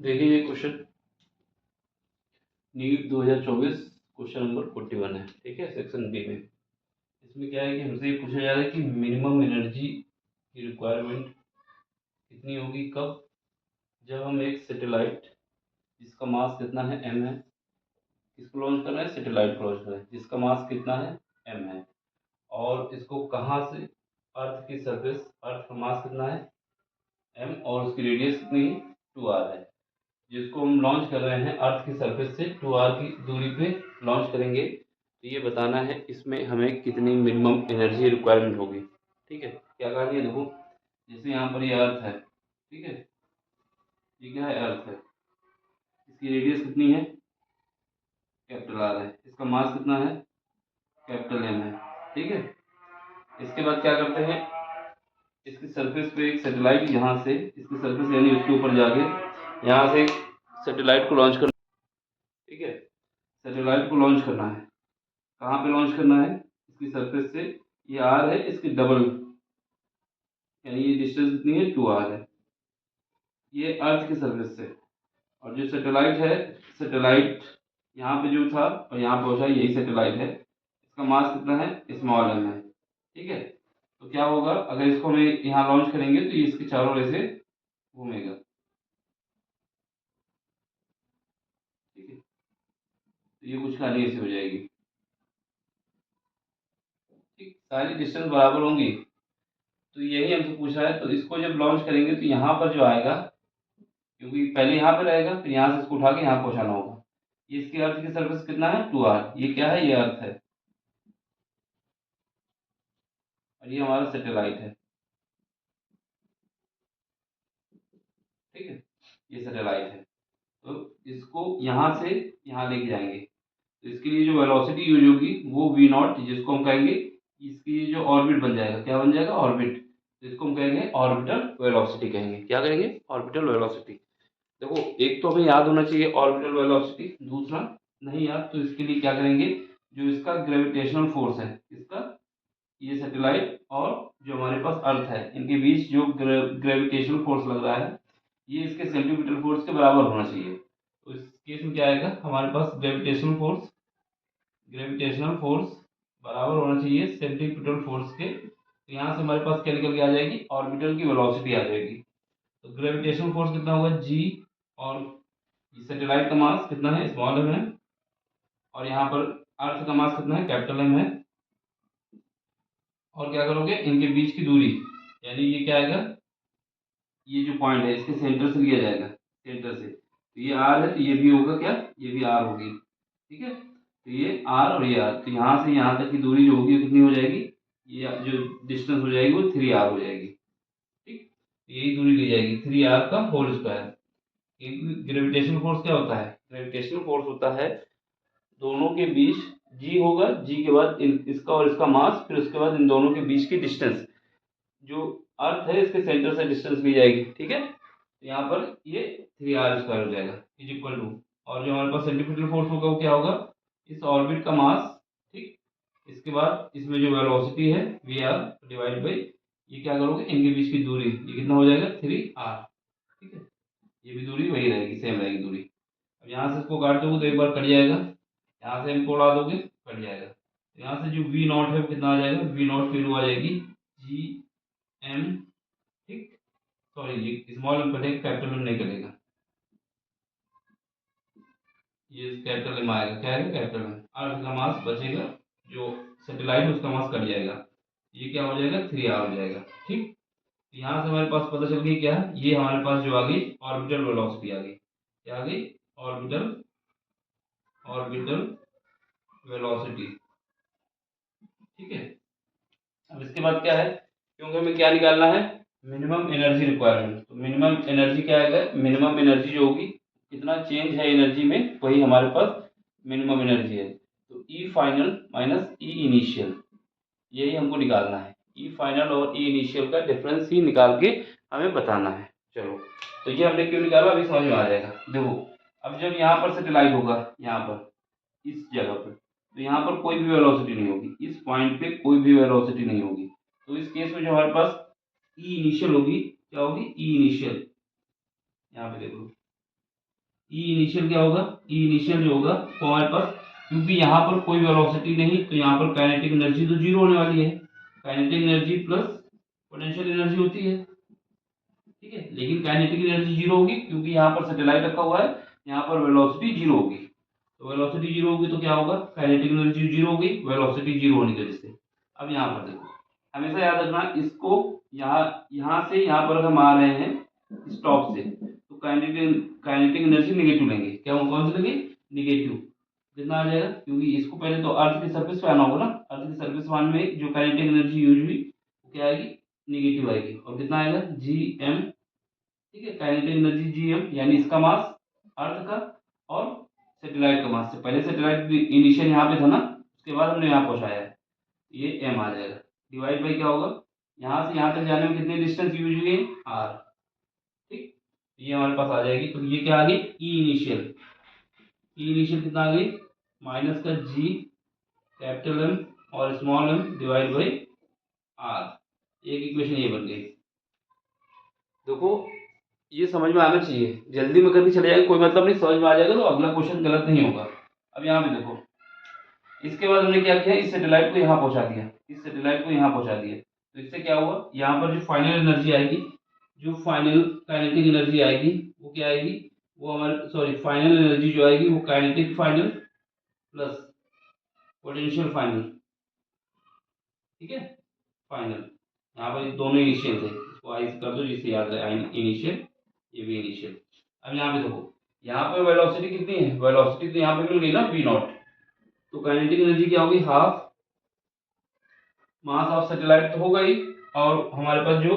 देखिए ये question NEET 2024 question number 41 है। ठीक है, सेक्शन बी में। इसमें क्या है कि हमसे ये पूछा जा रहा है कि मिनिमम एनर्जी की रिक्वायरमेंट कितनी होगी, कब, जब हम एक सैटेलाइट जिसका मास कितना है एम है, किसको लॉन्च करना है, सैटेलाइट को लॉन्च करना है जिसका मास कितना है एम है, और इसको कहाँ से, अर्थ की सरफेस, अर्थ का मास कितना है एम और उसकी रेडियस कितनी है 2r है, जिसको हम लॉन्च कर रहे हैं अर्थ की सरफेस से 2r की दूरी पे लॉन्च करेंगे। तो ये बताना है इसमें हमें कितनी मिनिमम एनर्जी रिक्वायरमेंट होगी। ठीक है, क्या कहानी है देखो, जैसे यहाँ पर ये अर्थ है, ठीक है, ये क्या है अर्थ है, इसकी रेडियस कितनी है कैपिटल आर है, इसका मास कितना है कैपिटल एम है। ठीक है, इसके बाद क्या करते हैं, इसकी सरफेस पे एक सैटेलाइट, यहाँ से इसकी सरफेस यानी उसके ऊपर जाके यहाँ से सैटेलाइट को लॉन्च करना। ठीक है, सैटेलाइट को लॉन्च करना है, कहाँ पे लॉन्च करना है, इसकी सरफेस से, ये आर है, इसकी डबल, यानी ये डिस्टेंस कितनी है 2r है, ये अर्थ की सरफेस से। और जो सैटेलाइट है, सैटेलाइट यहाँ पे जो था और यहाँ पहुँचा, यही सैटेलाइट है, इसका मास कितना है स्मॉल एम है। ठीक है, तो क्या होगा अगर इसको हमें यहाँ लॉन्च करेंगे तो ये इसके चारों ओर से घूमेगा। ठीक है, तो ये कुछ कहानी ऐसी हो जाएगी। ठीक, सारी डिस्टेंस बराबर होंगी, तो यही हमसे पूछा है। तो इसको जब लॉन्च करेंगे तो यहाँ पर जो आएगा, क्योंकि पहले यहाँ पे रहेगा, फिर यहाँ से इसको उठा के यहाँ पहुँचाना होगा। ये इसकी अर्थ की सरफेस कितना है 2r, ये क्या है, ये अर्थ है, और ये हमारा सैटेलाइट है। ठीक है, ये सैटेलाइट है, तो इसको यहाँ से यहाँ लेके जाएंगे, तो इसके लिए जो वेलोसिटी यूज होगी वो वी नॉट, जिसको हम कहेंगे, इसकी जो ऑर्बिट बन जाएगा, क्या बन जाएगा ऑर्बिट, तो इसको हम कहेंगे ऑर्बिटल वेलोसिटी कहेंगे। क्या कहेंगे, ऑर्बिटल वेलोसिटी। देखो एक तो हमें याद होना चाहिए ऑर्बिटल वेलोसिटी, दूसरा नहीं याद तो इसके लिए क्या करेंगे, जो इसका ग्रेविटेशनल फोर्स है, इसका, ये सैटेलाइट और जो हमारे पास अर्थ है, इनके बीच जो ग्रेविटेशनल फोर्स लग रहा है, ये इसके सेंटीमीटर फोर्स के बराबर होना चाहिए। तो इस केस में क्या आएगा, हमारे पास ग्रेविटेशनल फोर्स बराबर होना चाहिए सेंटीमीटर फोर्स के। तो यहाँ से हमारे पास क्या निकल के आ जाएगी, ऑर्बिटल की वेलोसिटी आ जाएगी। तो ग्रेविटेशनल फोर्स कितना होगा जी, और सैटेलाइट का मास कितना है स्मॉल एम है, और यहाँ पर अर्थ का मास कितना है कैपिटल एम है। और क्या करोगे, इनके बीच की दूरी, यानी ये क्या आएगा, ये जो पॉइंट है इसके सेंटर से लिया जाएगा, सेंटर से, तो ये आर है, तो ये भी होगा क्या, ये भी आर होगी। ठीक है, तो ये आर और ये आर, तो यहाँ से यहाँ तक की दूरी जो होगी कितनी हो जाएगी, ये जो डिस्टेंस हो जाएगी वो 3r हो जाएगी। ठीक, यही दूरी ली जाएगी 3r का होल स्क्वायर। ग्रेविटेशनल फोर्स क्या होता है, ग्रेविटेशनल फोर्स होता है दोनों के बीच, जी होगा, जी के बाद इसका और इसका मास, फिर उसके बाद इन दोनों के बीच की डिस्टेंस, जो अर्थ है इसके सेंटर से डिस्टेंस ली जाएगी। ठीक है, तो यहाँ पर ये 3r² हो जाएगा इज इक्वल टू, और जो हमारे पास सेंट्रीफ्यूगल फोर्स होगा वो क्या होगा, इस ऑर्बिट का मास, ठीक, इसके बाद इसमें जो वेलोसिटी है vr डिवाइड बाई, ये क्या करोगे, इनके बीच की दूरी, ये कितना हो जाएगा 3r। ठीक है, ये भी दूरी वही रहेगी, सेम रहेगी दूरी। अब यहाँ से इसको काट दोगे तो एक बार कट जाएगा, यहाँ से इनको उड़ा दोगे कट जाएगा, तो यहाँ से जो वी नॉट है वो कितना आ जाएगा, वी नॉट की वैल्यू आ जाएगी जी एम। ठीक, सॉरी ये स्मॉल एम कटेगा, कैपिटल एम नहीं कटेगा, ये कैपिटल एम आएगा, क्या आएगा कैपिटल एम, अर्थ का मास बचेगा, जो सैटेलाइट उसका मास कट जाएगा, ये क्या हो जाएगा 3r हो जाएगा। ठीक, यहाँ से हमारे पास पता चल गई क्या है, ये हमारे पास जो आ गई ऑर्बिटल वेलोसिटी आ गई, क्या आ गई, ऑर्बिटल ऑर्बिटल वेलोसिटी। ठीक है, अब इसके बाद क्या है, क्योंकि हमें क्या निकालना है, मिनिमम एनर्जी रिक्वायरमेंट। तो मिनिमम एनर्जी क्या आएगा, मिनिमम एनर्जी जो होगी, कितना चेंज है एनर्जी में, वही हमारे पास मिनिमम एनर्जी है। तो ई फाइनल माइनस ई इनिशियल, यही हमको निकालना है। ई फाइनल और ई इनिशियल का डिफरेंस ही निकाल के हमें बताना है। चलो, तो ये हमने क्यों निकाला अभी समझ में आ जाएगा। देखो, अब जब यहाँ पर सैटेलाइट होगा, यहाँ पर इस जगह पर, तो यहाँ पर कोई भी वेलोसिटी नहीं होगी, इस पॉइंट पे कोई भी वेलोसिटी नहीं होगी। तो इस केस में जो हमारे पास ई इनिशियल होगी, क्या होगी, ई इनिशियल, यहाँ पे देख लो, ई इनिशियल क्या होगा, ई इनिशियल जो होगा वो हमारे पास, क्योंकि यहाँ पर कोई वेलोसिटी नहीं तो यहाँ पर काइनेटिक एनर्जी तो जीरो होने वाली है। Kinetic energy plus potential energy होती है, ठीक है। लेकिन काइनेटिक एनर्जी जीरो होगी क्योंकि यहाँ पर सैटेलाइट रखा हुआ है, यहाँ पर वेलोसिटी जीरो होगी। तो वेलोसिटी जीरो होगी तो क्या होगा, काइनेटिक एनर्जी जीरो होगी, वेलोसिटी जीरो होने की वजह से। अब यहाँ पर देखो, हमेशा याद रखना इसको, यहाँ से यहाँ पर हम आ रहे हैं स्टॉप से, तो काइनेटिक एनर्जी नेगेटिव लेंगे। क्या कौन से लेंगे, निगेटिव। कितना आ जाएगा, क्योंकि इसको पहले तो अर्थ की सरफेस पे आना होगा ना, अर्थ की सरफेस वन में जो काइनेटिक एनर्जी यूज हुई वो क्या आएगी, निगेटिव आएगी। और कितना आएगा, जी एम, ठीक है। काइनेटिक एनर्जी जी एम, यानी इसका मास अर्थ का और सैटेलाइट का मास से, पहले सैटेलाइट इनिशियल यहाँ पे था ना, उसके बाद हमने यहाँ पहुँचाया है, ये एम आ जाएगा। डिवाइड बाई क्या होगा, यहाँ से यहाँ तक जाने में कितनी डिस्टेंस यूज हुई है, आर, ठीक। ये हमारे पास आ जाएगी। तो ये क्या आ गई, ई इनिशियल। ई इनिशियल कितना आ गई, माइनस का जी कैपिटल एम और small M divide by R. एक इक्वेशन ये बन गई। देखो ये समझ में आना चाहिए, जल्दी में करके चले जाएगा कोई मतलब नहीं, समझ में आ जाएगा तो अगला क्वेश्चन गलत नहीं होगा। अब यहाँ पे देखो, इसके बाद हमने क्या किया, इस सैटेलाइट को यहाँ पहुँचा दिया, इस सैटेलाइट को यहाँ पहुँचा दिया। तो इससे क्या हुआ, यहाँ पर जो फाइनल एनर्जी आएगी, जो फाइनल काइनेटिक एनर्जी आएगी वो क्या आएगी, वो हमारे सॉरी फाइनल एनर्जी जो आएगी वो kinetic final plus potential final, ठीक है। फाइनल, यहाँ पर दोनों इनिशियल थे, इसको आई से कर दो जिससे याद रहे, इनिशियल, ये भी इनिशियल। अब यहाँ पे देखो, यहाँ पे वेलोसिटी कितनी है, वेलोसिटी तो यहाँ पे मिल गई ना वी नॉट, तो काइनेटिक एनर्जी क्या होगी, हाफ मास ऑफ सैटेलाइट तो होगा ही, और हमारे पास जो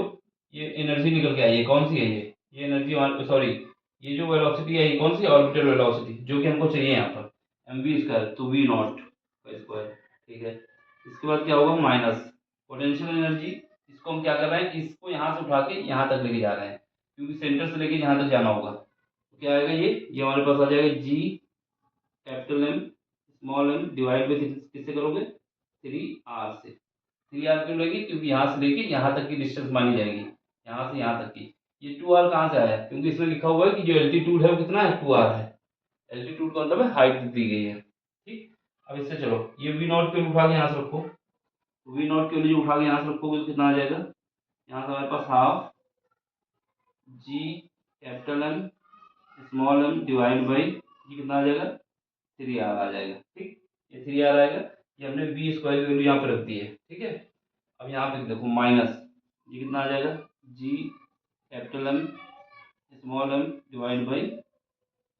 ये एनर्जी निकल के आई है कौन सी है, ये एनर्जी हमारे सॉरी, ये जो वेलोसिटी है ये कौन सी, ऑर्बिटल वेलोसिटी, जो कि हमको चाहिए यहाँ पर एम वी स्क्वायर, तो वी नॉट का स्क्वायर, ठीक है। इसके बाद क्या होगा, माइनस पोटेंशियल एनर्जी, इसको हम क्या कर रहे हैं, इसको यहाँ से उठा के यहाँ तक लेके जा रहे हैं, क्योंकि सेंटर से लेके यहाँ तक जाना होगा। तो क्या आएगा, ये हमारे पास आ जाएगा G capital M small M divide by किससे करोगे, थ्री आर से। थ्री आर क्यों लगी, क्योंकि यहाँ से लेके यहाँ तक की डिस्टेंस मानी जाएगी, यहाँ से यहाँ तक की। ये टू आर कहाँ से आया, क्योंकि इसमें लिखा हुआ है कि जो एल्टीट्यूड है वो कितना है, टू आर है। एल्टीट्यूड का मतलब है हाइट दी गई है, ठीक। अब इससे चलो ये वी नॉट के उठा के यहाँ से रखो, वी नॉट के लिए उठा के यहाँ से रखोगे तो कितना आ जाएगा, यहाँ से हमारे पास half G capital M small M divide by ये कितना आ जाएगा, थ्री आर आ जाएगा, ठीक। ये थ्री आर आएगा, ये हमने वी स्क्वायर की वैल्यू यहाँ पे रख दी है, ठीक है। अब यहाँ पे देखो माइनस ये कितना आ जाएगा, G capital M small M divide by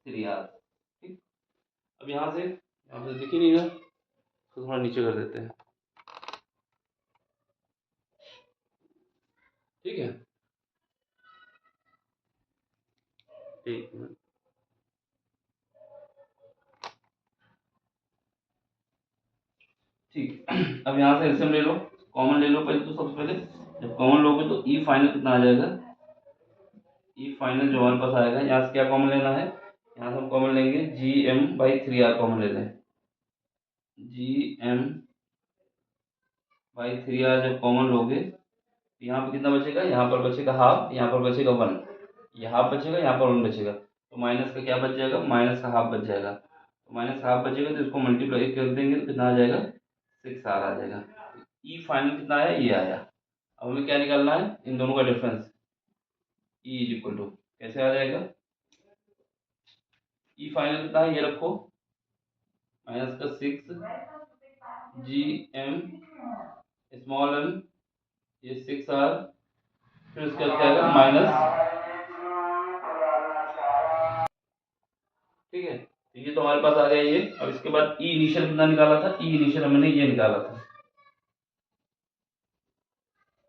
three R, ठीक। अब यहाँ से दिख ही नहीं रहा, तो थोड़ा नीचे कर देते हैं, ठीक है। एक मिनट, ठीक। अब यहाँ से एलसीएम ले लो, कॉमन ले लो पहले, तो सबसे पहले जब कॉमन लोगे तो ई फाइनल कितना आ जाएगा, ई फाइनल जो हमारे पास आएगा, यहाँ से क्या कॉमन लेना है, यहाँ से हम कॉमन लेंगे G M by three R common ले लें, G M by three R जब कॉमन लोगे तो यहाँ पे कितना बचेगा, यहाँ पर बचेगा हाफ, यहाँ पर बचेगा वन, ये हाफ बचेगा, यहाँ पर वन बचेगा, तो माइनस का क्या बच जाएगा, माइनस का हाफ बच जाएगा। तो माइनस का हाफ बचेगा तो इसको मल्टीप्लाई कर देंगे तो कितना आ जाएगा, सिक्स आर आ जाएगा। ई फाइनल कितना आया, ये आया। अब हमें क्या निकालना है, इन दोनों का difference, E is equal to कैसे आ जाएगा, ई फाइनल कितना है ये रखो, माइनस का six G M small M, ये सिक्स आर, फिर उसके बाद क्या आएगा माइनस, ठीक है। तो ये तो हमारे पास आ गया ये। अब इसके बाद ई इनिशियल कितना निकाला था, ई इनिशियल हमने ये निकाला था,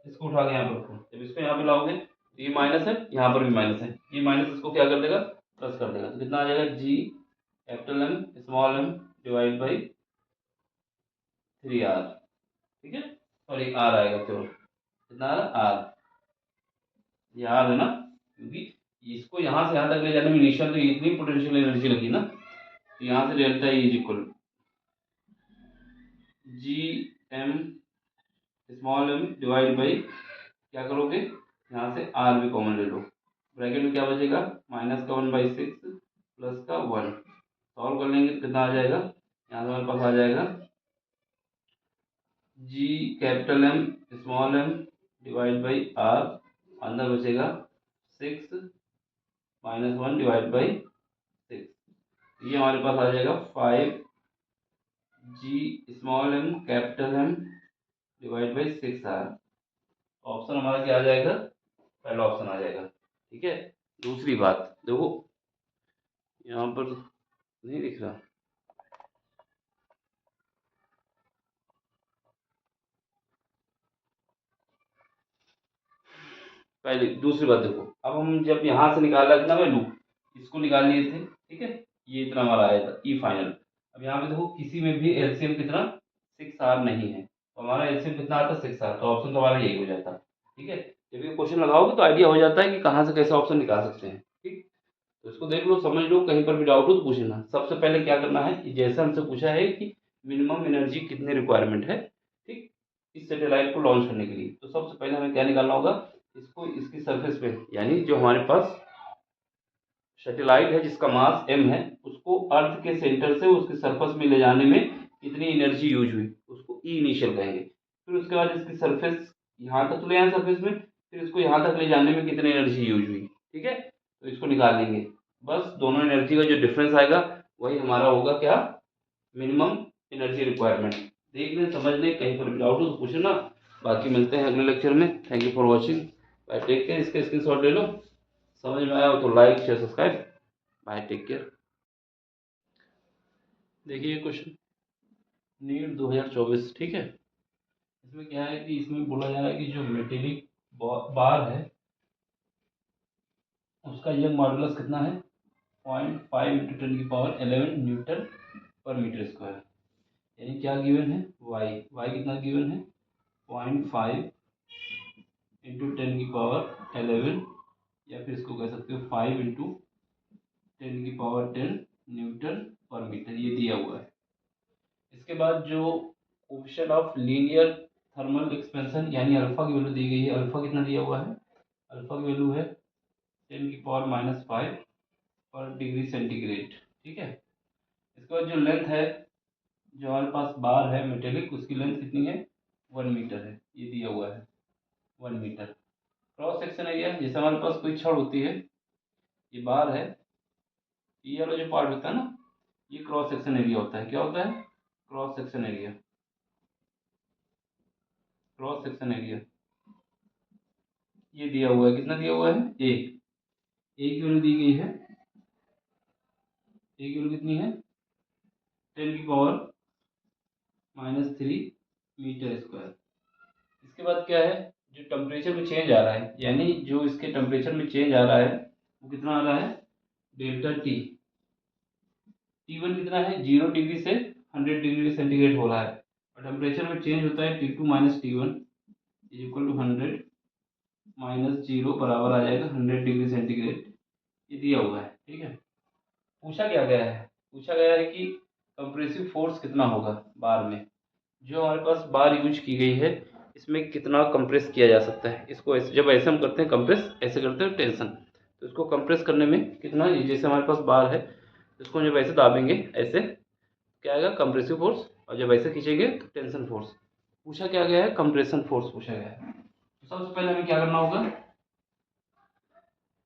इसको उठा के यहाँ पर रखो, जब इसको यहाँ पे लाओगे तो ये माइनस है, यहाँ पर भी माइनस है, ये माइनस इसको क्या कर देगा, प्लस कर देगा, तो कितना आ जाएगा, G capital M small M divide by three R, ठीक है। सॉरी आर आएगा केवल, कितना आ रहा आर, ये आर है ना, क्योंकि इसको यहाँ से यहाँ तक ले जाने में इनिशियल तो इतनी पोटेंशियल एनर्जी लगी ना, तो यहाँ से delta E is equal G M small M divide by क्या करोगे, यहाँ से आर भी कॉमन ले लो, ब्रैकेट में क्या बचेगा, माइनस का वन बाई सिक्स प्लस का 1। सॉल्व कर लेंगे तो कितना आ जाएगा, यहाँ से हमारे पास आ जाएगा G capital M small M divide by R, अंदर बचेगा 6 माइनस 1 डिवाइड बाई 6। ये हमारे पास आ जाएगा 5 G small M capital M divide by 6 R. Option हमारा क्या आ जाएगा, पहला ऑप्शन आ जाएगा। ठीक है। दूसरी बात देखो, यहाँ पर नहीं दिख रहा, पहले दूसरी बात देखो, अब हम जब यहाँ से निकाला कितना वैल्यू, इसको निकाल लिए थे, ठीक है, ये इतना हमारा आया था ई फाइनल। अब यहाँ पे देखो किसी में भी एलसीएम कितना 6R नहीं है, तो हमारा एलसीएम कितना आता है 6R, तो ऑप्शन तो हमारा यही हो जाता। ठीक है। जब ये क्वेश्चन लगाओगे तो आइडिया हो जाता है कि कहाँ से कैसे ऑप्शन निकाल सकते हैं। ठीक, तो इसको देख लो, समझ लो, कहीं पर भी डाउट हो तो पूछना। सबसे पहले क्या करना है, जैसे हमसे पूछा है कि मिनिमम एनर्जी कितनी रिक्वायरमेंट है, ठीक, इस सैटेलाइट को लॉन्च करने के लिए, तो सबसे पहले हमें क्या निकालना होगा, इसको इसकी सरफेस पे, यानी जो हमारे पास सैटेलाइट है जिसका मास m है, उसको अर्थ के सेंटर से उसके सरफेस में ले जाने में कितनी एनर्जी यूज हुई, उसको ई इनिशियल कहेंगे। फिर उसके बाद इसकी सरफेस यहाँ तक ले आए सरफेस में, फिर इसको यहाँ तक ले जाने में कितनी एनर्जी यूज हुई। ठीक है, तो इसको निकाल लेंगे। बस दोनों एनर्जी का जो डिफरेंस आएगा वही हमारा होगा क्या, मिनिमम एनर्जी रिक्वायरमेंट। देख लें, समझ लें, कहीं पर डाउट हो तो पूछना। बाकी मिलते हैं अगले लेक्चर में। Thank you for watching. Bye, take care. इसका स्क्रीनशॉट ले लो, समझ में आया हो तो like share subscribe. Bye, take care. देखिए क्वेश्चन नीट 2024, ठीक है। इसमें क्या है कि इसमें बोला जा रहा है कि जो मेटेलिक बार है उसका यंग मॉडुलस कितना है, 0.5 इंटू 10⁻11 न्यूटन पर मीटर स्क्वायर। यानी क्या गिवन है, वाई कितना गिवन है, 0.5 इंटू 10⁻11, या फिर इसको कह सकते हो 5 इंटू 10⁻10 न्यूटन पर मीटर, ये दिया हुआ है। इसके बाद जो coefficient of linear thermal expansion यानी अल्फा की वैल्यू दी गई है, अल्फा कितना दिया हुआ है, अल्फा की वैल्यू है 10⁻⁻5 पर डिग्री सेंटीग्रेड। ठीक है। इसके बाद जो लेंथ है, जो हमारे पास बार है मेटेलिक, उसकी लेंथ कितनी है, 1 मीटर है, ये दिया हुआ है 1 मीटर। क्रॉस सेक्शन एरिया, जैसे हमारे पास कोई छड़ होती है, ये बार है, ये वाला जो पार्ट होता है ना, ये क्रॉस सेक्शन एरिया होता है। क्या होता है, cross section area, cross section area ये दिया हुआ है, कितना दिया हुआ है, ए की वैल्यू दी गई है, ए की वैल्यू कितनी है, 10⁻³ मीटर स्क्वायर। इसके बाद क्या है, जो टेम्परेचर में चेंज आ रहा है, यानी जो इसके टेम्परेचर में चेंज आ रहा है वो कितना आ रहा है, डेल्टा टी। T1 कितना है, 0 डिग्री से 100 डिग्री सेंटीग्रेड हो रहा है, और टेम्परेचर में चेंज होता है T2 minus T1 is equal to 100 minus 0 बराबर आ जाएगा 100 डिग्री सेंटीग्रेड। ये दिया हुआ है। ठीक है। पूछा क्या गया है, पूछा गया है कि कंप्रेसिव फोर्स कितना होगा बार में, जो हमारे पास बार यूज की गई है इसमें कितना कंप्रेस किया जा सकता है। इसको ऐसे, जब ऐसे हम करते हैं कंप्रेस, ऐसे करते हैं टेंशन, तो इसको कंप्रेस करने में कितना, जैसे हमारे पास बार है, इसको जब ऐसे दाबेंगे ऐसे, क्या आएगा, कंप्रेसिव फोर्स, और जब ऐसे खींचेंगे तो टेंशन फोर्स। पूछा क्या गया है, कंप्रेशन फोर्स पूछा गया है। तो सबसे पहले हमें क्या करना होगा,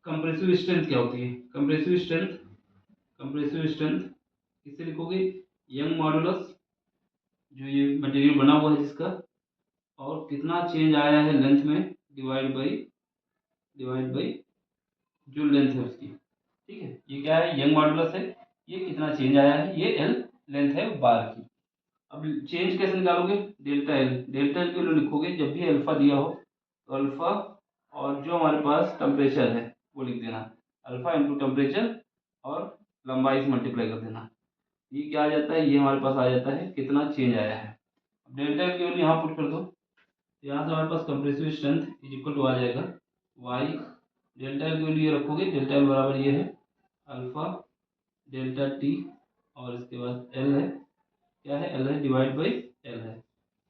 कंप्रेसिव स्ट्रेंथ क्या होती है, कंप्रेसिव स्ट्रेंथ, कंप्रेसिव स्ट्रेंथ किससे लिखोगे, यंग मॉडुलस, जो ये मटेरियल बना हुआ है जिसका, और कितना चेंज आया है लेंथ में, डिवाइड बाई जो लेंथ है उसकी। ठीक है, ये क्या है, यंग मॉडुलस है, ये कितना चेंज आया है, ये एल लेंथ है बार की। अब चेंज कैसे निकालोगे, डेल्टा एल, डेल्टा एल के लिए लिखोगे, जब भी अल्फा दिया हो तो अल्फा और जो हमारे पास टेम्परेचर है वो लिख देना, अल्फा इंटू टेम्परेचर और लंबाई से मल्टीप्लाई कर देना। ये क्या आ जाता है, ये हमारे पास आ जाता है कितना चेंज आया है। अब डेल्टा एल की वैल्यू यहाँ पुट कर दो, तो यहाँ से हमारे पास compressive strength is equal to आ जाएगा वाई, डेल्टा एल की वैल्यू ये रखोगे, डेल्टा एल बराबर ये है अल्फा डेल्टा टी, और इसके बाद एल है, क्या है, एल है डिवाइड बाई एल है।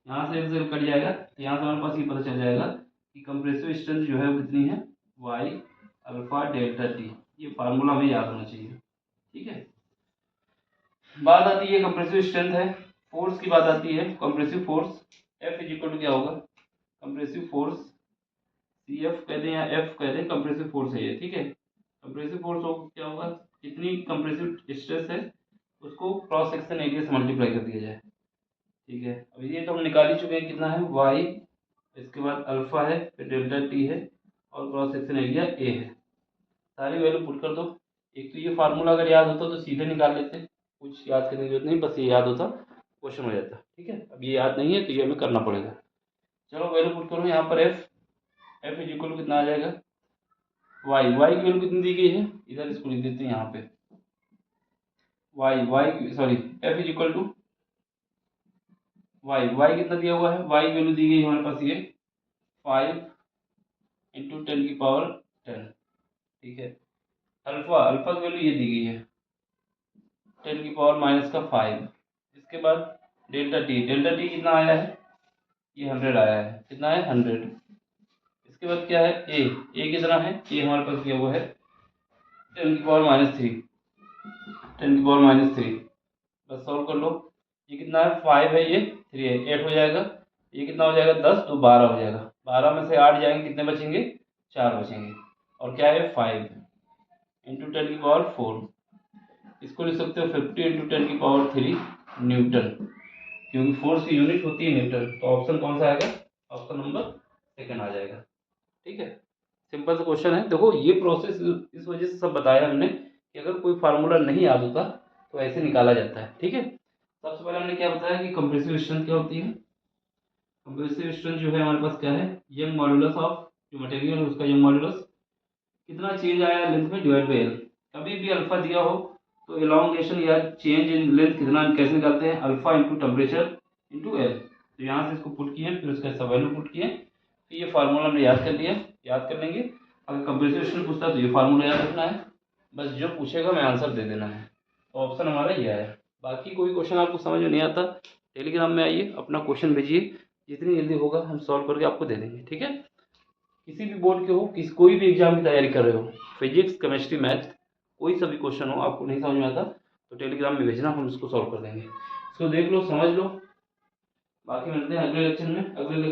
यहाँ से एल से कट जाएगा, तो यहाँ से हमारे पास ये पता चल जाएगा कि कंप्रेसिव स्ट्रेंथ जो है वो कितनी है, वाई अल्फा डेल्टा टी। ये फार्मूला हमें याद होना चाहिए। ठीक है। बात आती है कंप्रेसिव स्ट्रेंथ है, फोर्स की बात आती है। Compressive force F is equal to क्या होगा, कंप्रेसिव फोर्स CF कह दें या F कह दें, कंप्रेसिव फोर्स है ये, ठीक है। कंप्रेसिव फोर्स हो क्या होगा, जितनी कंप्रेसिव स्ट्रेस है उसको क्रॉस सेक्शन एरिया से मल्टीप्लाई कर दिया जाए, ठीक है। अब ये तो हम निकाल ही चुके हैं, कितना है y, इसके बाद अल्फा है, फिर डेल्टा t है और क्रॉस सेक्शन एरिया a है। सारी वैल्यू पुट कर दो। एक तो ये फार्मूला अगर याद होता तो सीधे निकाल लेते, कुछ याद करने की जरूरत नहीं, बस ये याद होता क्वेश्चन हो जाता, ठीक है। अब ये याद नहीं है तो ये हमें करना पड़ेगा। चलो वैल्यू पुट करो यहाँ पर एफ इज इक्वल टू कितना आ जाएगा, वाई की वैल्यू कितनी दी गई है, इधर इसको लिख देते हैं यहाँ पे, Y sorry F is equal to Y कितना दिया हुआ है, वाई की वैल्यू दी गई है हमारे पास ये 5 इंटू 10 की पावर 10, ठीक है। अल्फा की वैल्यू ये दी गई है 10 की पावर माइनस का 5। इसके बाद डेल्टा टी कितना आया है, ये 100 आया है, कितना है 100। इसके बाद क्या है ए कितना है, ए हमारे पास दिया हुआ है 10 की पावर -3, 10 की पावर -3। बस सॉल्व कर लो, ये कितना है 5 है, ये 3 है, 8 हो जाएगा। ये कितना हो जाएगा 10 तो 12 हो जाएगा, 12 में से 8 जाएंगे, कितने बचेंगे 4 बचेंगे। और क्या है 5 इंटू 10 की पावर 4, इसको लिख सकते हो 50 इंटू 10 की पावर 3 न्यूटन, क्योंकि फोर्स की यूनिट होती है न्यूटन। तो ऑप्शन कौन सा आएगा, ऑप्शन नंबर सेकंड आ जाएगा, ठीक है। सिंपल सा क्वेश्चन है। देखो ये प्रोसेस इस वजह से सब बताया हमने कि अगर कोई फार्मूला नहीं याद होता तो ऐसे निकाला जाता है, ठीक है। सबसे पहले हमने क्या बताया कि कंप्रेसिव स्ट्रेंथ क्या होती है। कंप्रेसिव स्ट्रेंथ जो है हमारे पास क्या है, यंग मॉड्यूलस ऑफ जो मटेरियल है उसका यंग मॉड्यूलस कितना चेंज आया लेंथ में डिवाइड बाई एल। कभी भी अल्फा दिया हो तो एलोंगेशन या चेंज इन लेंथ कितना कैसे निकालते हैं, alpha into temperature into L. तो यहाँ से इसको पुट किए, फिर उसका सब वैल्यू पुट किए, फिर ये फार्मूला हमने याद कर लिया, याद कर लेंगे। अगर कंप्रेसिव स्ट्रेंथ पूछता है तो ये फार्मूला याद रखना है, बस जो पूछेगा मैं आंसर दे देना है। तो ऑप्शन हमारा ये है। बाकी कोई क्वेश्चन आपको समझ में नहीं आता टेलीग्राम में आइए, अपना क्वेश्चन भेजिए, जितनी जल्दी होगा हम सॉल्व करके आपको दे देंगे, ठीक है। किसी भी बोर्ड के हो, कोई भी एग्जाम की तैयारी कर रहे हो, फिजिक्स केमिस्ट्री मैथ कोई सा भी क्वेश्चन हो आपको नहीं समझ में आता तो टेलीग्राम में भेजना, हम इसको सॉल्व कर देंगे। इसको देख लो, समझ लो। बाकी मिलते हैं अगले लेक्चर में, अगले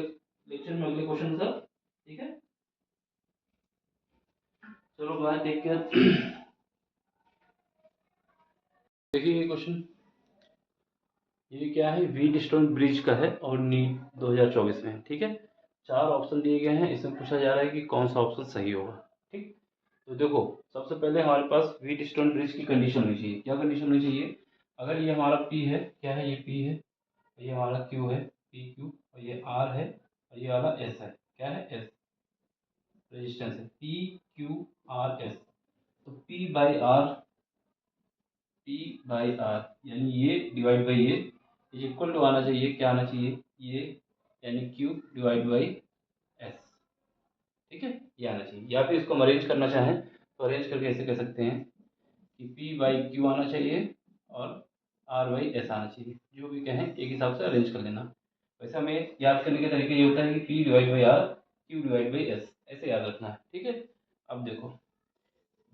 क्वेश्चन के साथ, ठीक है। चलो बाय, टेक केयर। देखिए ये क्वेश्चन, ये क्या है, व्हीटस्टोन ब्रिज का है और नीट 2024 में, ठीक है। 4 ऑप्शन दिए गए हैं, इसमें पूछा जा रहा है कि कौन सा ऑप्शन सही होगा, ठीक। तो देखो सबसे पहले हमारे पास व्हीटस्टोन ब्रिज की कंडीशन होनी चाहिए। क्या कंडीशन होनी चाहिए, अगर ये हमारा P है, क्या है ये P है, ये हमारा Q है PQ, और ये R है और ये वाला S है, क्या है S, रेजिस्टेंस है PQRS। तो P/R यानी ये डिवाइड बाई ये इज इक्वल टू आना चाहिए, क्या आना चाहिए ये, यानी Q डिवाइड बाई S, ठीक है, ये आना चाहिए। या फिर इसको हम अरेंज करना चाहें तो अरेंज करके ऐसे कह सकते हैं कि P/Q आना चाहिए और R/S आना चाहिए, जो भी कहें एक हिसाब से अरेंज कर लेना। वैसे हमें याद करने के तरीके ये होता है कि P divide by R, Q divide by S, ऐसे याद रखना है, ठीक है। अब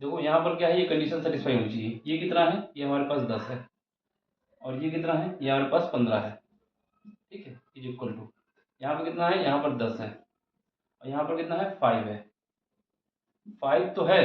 देखो यहाँ पर क्या है, ये कंडीशन सेटिस्फाई होनी चाहिए। ये कितना है, ये हमारे पास 10 है, और ये कितना है, ये हमारे पास 15 है, ठीक है, इज इक्वल टू यहाँ पर कितना है, यहाँ पर 10 है, और यहाँ पर कितना है 5 है। 5 तो है,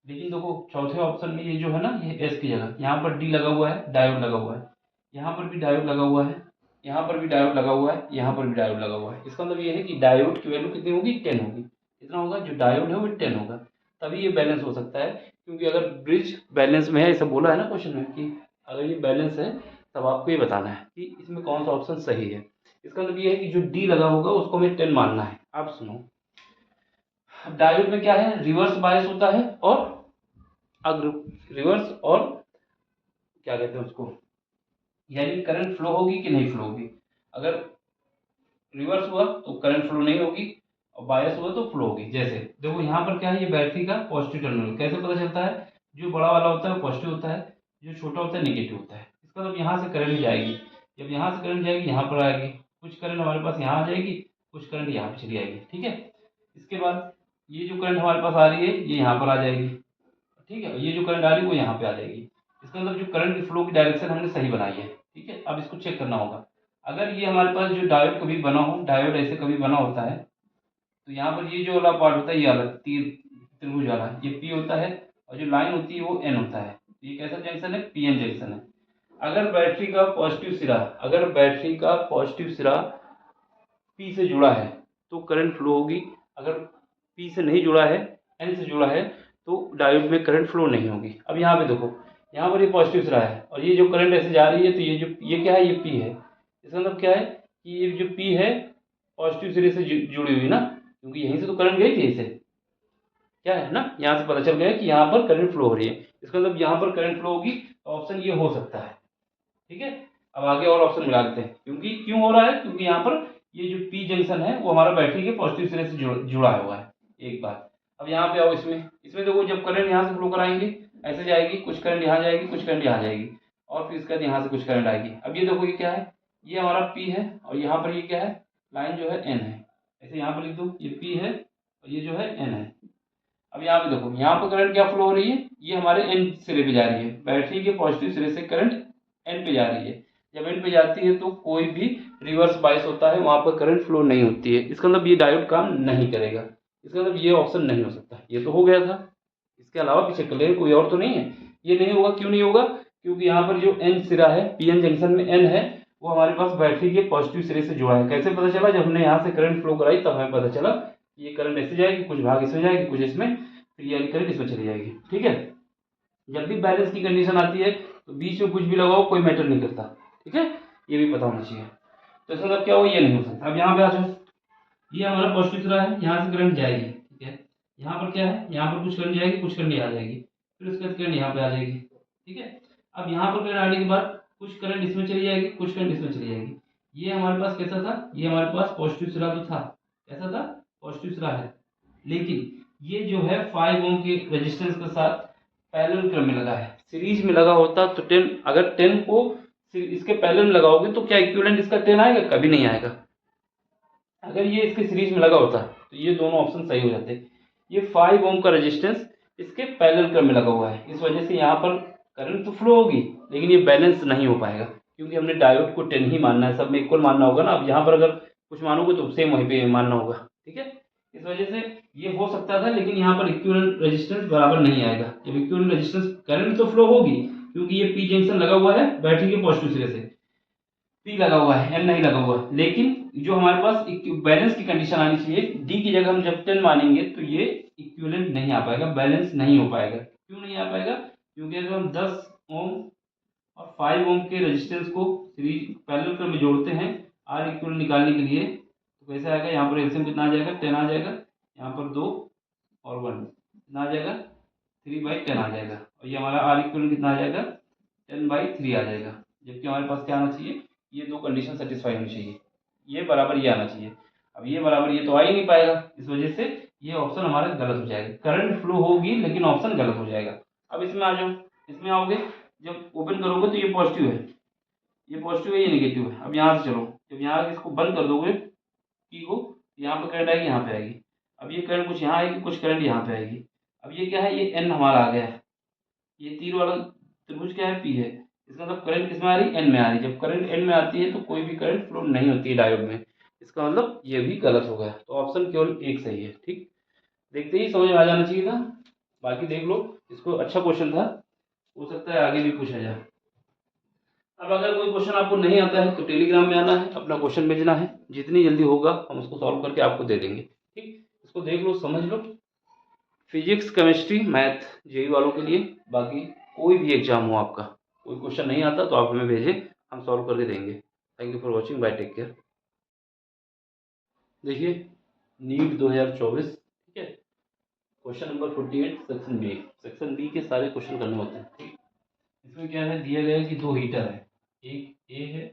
लेकिन देखो चौथे ऑप्शन में ये जो है ना, ये एस की जगह यहाँ पर डी लगा हुआ है, डायोड लगा हुआ है, यहाँ पर भी डायोड लगा हुआ है, यहाँ पर भी डायोड लगा हुआ है, यहाँ पर भी डायोड लगा हुआ है। इसका मतलब ये है कि डायोड की वैल्यू कितनी होगी, 10 होगी। कितना होगा, जो डायोड है वो 10 होगा, तभी ये बैलेंस हो सकता है। क्योंकि अगर ब्रिज बैलेंस में है, ऐसा बोला है ना क्वेश्चन में कि अगर ये बैलेंस है तब आपको ये बताना है कि इसमें कौन सा ऑप्शन सही है। इसका मतलब ये है कि जो डी लगा होगा उसको हमें 10 मानना है। आप सुनो, डायोड में क्या है, रिवर्स बायस होता है और रिवर्स और क्या कहते हैं उसको, यानी करंट फ्लो होगी कि नहीं फ्लो होगी। अगर रिवर्स हुआ तो करंट फ्लो नहीं होगी, और बायस हुआ तो फ्लो होगी। जैसे देखो यहाँ पर क्या है, ये बैटरी का पॉजिटिव टर्मिनल, कैसे पता चलता है, जो बड़ा वाला होता है वो पॉजिटिव होता है, जो छोटा होता है निगेटिव होता है। इसका मतलब यहाँ से करंट जाएगी, जब यहाँ से करंट जाएगी यहाँ पर आएगी, कुछ करंट हमारे पास यहाँ आ जाएगी, कुछ करंट यहाँ पर चली आएगी, ठीक है। इसके बाद ये जो करंट हमारे पास आ रही है ये यहाँ पर आ जाएगी, ठीक है, ये जो करंट आ रही है वो यहाँ पे आ जाएगी। इसका मतलब जो करंट की फ्लो की डायरेक्शन हमने सही बनाई है। ठीक है, अब इसको चेक करना होगा। अगर ये हमारे पास जो डायोड कभी बना हो, डायोड ऐसे कभी बना होता है, तो यहाँ पर ये जो वाला पार्ट होता है, ये वाला तीर त्रिभुज वाला, ये पी होता है और जो लाइन होती है वो एन होता है। ये कैसा जंक्शन है? पी एन जंक्शन है। अगर बैटरी का पॉजिटिव सिरा, अगर बैटरी का पॉजिटिव सिरा पी से जुड़ा है तो करंट फ्लो होगी। अगर पी से नहीं जुड़ा है, एन से जुड़ा है, तो डायोड में करंट फ्लो नहीं होगी। अब यहाँ पे देखो, यहाँ पर ये पॉजिटिव सिरा है और ये जो करंट ऐसे जा रही है, तो ये क्या है? ये पी है। इसका मतलब क्या है कि ये जो पी है पॉजिटिव सिरे से जुड़ी हुई ना, क्योंकि यहीं से तो करंट गई थी इसे, क्या है ना, यहाँ से पता चल गया कि यहाँ पर करंट फ्लो हो रही है। इसका मतलब यहाँ पर करंट फ्लो होगी, तो ऑप्शन ये हो सकता है। ठीक है, अब आगे और ऑप्शन मिला देते हैं। क्योंकि क्यों हो रहा है? क्योंकि यहाँ पर ये जो पी जंक्शन है वो हमारा बैटरी के पॉजिटिव सिरे से जुड़ा हुआ है। एक बात। अब यहाँ पे आओ, इसमें इसमें देखो, जब करंट यहाँ से फ्लो कराएंगे ऐसे जाएगी, कुछ करंट यहाँ जाएगी, कुछ करंट यहाँ जाएगी, और फिर इसके बाद यहाँ से कुछ करंट आएगी। अब ये देखो, ये क्या है? ये हमारा पी है और यहाँ पर ये क्या है? लाइन जो है एन है। ऐसे यहाँ पर लिख दो, ये पी है और ये जो है एन है। अब यहाँ पे देखो, यहाँ पर करंट क्या फ्लो हो रही है? ये हमारे एन सिरे पे जा रही है, बैटरी के पॉजिटिव सिरे से करंट एन पे जा रही है। जब एन पे जाती है तो कोई भी रिवर्स बायस होता है, वहाँ पर करंट फ्लो नहीं होती है। इसका मतलब ये डायोड काम नहीं करेगा। इसका मतलब ये ऑप्शन नहीं हो सकता। ये तो हो गया था, इसके अलावा पीछे क्लियर कोई और तो नहीं है। ये नहीं होगा, क्यों नहीं होगा? क्योंकि यहाँ पर जो एन सिरा है, पी एन जंक्शन में एन है, वो हमारे पास बैटरी के पॉजिटिव सिरे से जुड़ा है। कैसे पता चला? जब हमने यहाँ से करंट फ्लो कराई तब हमें पता चला कि ये करंट ऐसे जाएगी, कुछ भाग इसमें जाएगी, कुछ इसमें, फिर ये करंट इसमें चली जाएगी। ठीक है, जब भी बैलेंस की कंडीशन आती है तो बीच में कुछ भी लगाओ, कोई मैटर नहीं करता। ठीक है, ये भी पता होना चाहिए। तो इसका मतलब क्या हो? ये नहीं हो सकता। अब यहाँ पे आ जाओ, ये हमारा पॉजिटिव सिरा है, यहाँ से करंट जाएगी। ठीक है, यहाँ पर क्या है? यहाँ पर कुछ करंट जाएगी, कुछ करंट आ जाएगी, फिर उसके बाद करंट यहाँ पे आ जाएगी। ठीक है, अब यहाँ पर करंट आने के बाद कुछ करंट इसमें चली जाएगी, कुछ करंट इसमें चली जाएगी। ये हमारे पास कैसा था? ये हमारे पास पॉजिटिव सिरा तो था, कैसा था? पॉजिटिव सिरा है, लेकिन ये जो है 5 ओम के रेजिस्टेंस के साथ पैरेलल क्रम में लगा है। सीरीज में लगा होता तो 10, अगर 10 को इसके पैरेलल में लगाओगे तो क्या इक्विवेलेंट इसका 10 आएगा? कभी नहीं आएगा। अगर ये इसके सीरीज में लगा होता तो ये दोनों ऑप्शन सही हो जाते। ये 5 ओम का रेजिस्टेंस इसके पैरेलल क्रम में लगा हुआ है, इस वजह से यहाँ पर करंट तो फ्लो होगी, लेकिन ये बैलेंस नहीं हो पाएगा, क्योंकि हमने डायोड को 10 ही मानना है, सब में इक्वल मानना होगा ना। अब यहाँ पर अगर कुछ मानोगे तो सेम वहीं पे मानना होगा। ठीक है, इस वजह से ये हो सकता था, लेकिन यहाँ पर इक्विवेलेंट रेजिस्टेंस बराबर नहीं आएगा। जब इक्विवेलेंट रेजिस्टेंस, करंट तो फ्लो होगी क्योंकि ये पी जंक्शन लगा हुआ है बैटरी के पॉजिटिव सिरे से, पी लगा हुआ है, एन नहीं लगा हुआ, लेकिन जो हमारे पास बैलेंस की कंडीशन आनी चाहिए, डी की जगह हम जब 10 मानेंगे तो ये इक्विवेलेंट नहीं आ पाएगा, बैलेंस नहीं हो पाएगा। क्यों नहीं आ पाएगा? क्योंकि अगर हम 10 ओम और 5 ओम के रेजिस्टेंस को सीरीज पैरेलल क्रम में जोड़ते हैं आर इक्वल निकालने के लिए, तो कैसे आएगा? यहाँ पर एलसीएम कितना आ जाएगा? 10 आ जाएगा, यहाँ पर 2 और 1 कितना आ जाएगा? 3/10 आ जाएगा, और ये हमारा आर इक्वल कितना आ जाएगा? 10/3 आ जाएगा। जबकि हमारे पास क्या आना चाहिए? ये दो कंडीशन सेटिस्फाई होनी चाहिए, ये बराबर ये आना चाहिए। अब ये बराबर ये तो आ ही नहीं पाएगा, इस वजह से ये ऑप्शन हमारा गलत हो जाएगा। करंट फ्लो होगी लेकिन ऑप्शन गलत हो जाएगा। अब इसमें आ जाओ, इसमें आओगे, जब ओपन करोगे तो ये पॉजिटिव है, ये पॉजिटिव है, ये नेगेटिव है। अब यहाँ से चलो, जब यहाँ इसको बंद कर दोगे की को, यहाँ पर करंट आएगी, यहाँ पे आएगी। अब ये करंट कुछ यहाँ आएगी, कुछ करंट यहाँ पे आएगी। अब ये क्या है? ये एन हमारा आ गया है, ये तीर वाला त्रिभुज क्या है? पी है। इसका मतलब करंट किस में आ रही? एन में आ रही। जब करंट एन में आती है तो कोई भी करंट फ्लो नहीं होती है डायोड में। इसका मतलब ये भी गलत हो गया, तो ऑप्शन केवल एक सही है। ठीक, देखते ही समझ में आ जाना चाहिए था। बाकी देख लो, इसको अच्छा क्वेश्चन था, हो सकता है आगे भी पूछा जाए। अब अगर कोई क्वेश्चन आपको नहीं आता है तो टेलीग्राम में आना है, अपना क्वेश्चन भेजना है, जितनी जल्दी होगा हम उसको सॉल्व करके आपको दे देंगे। ठीक, इसको देख लो, समझ लो। फिजिक्स, केमिस्ट्री, मैथ जेई वालों के लिए, बाकी कोई भी एग्जाम हो आपका, कोई क्वेश्चन नहीं आता तो आप हमें भेजें, हम सॉल्व करके देंगे। Thank you for watching, bye, take care. देखिए, नीट 2024, ठीक है, question number 48, section B. Section B के सारे क्वेश्चन करने होते हैं। ठीक, इसमें क्या है? दिया गया है कि दो हीटर है, एक ए है,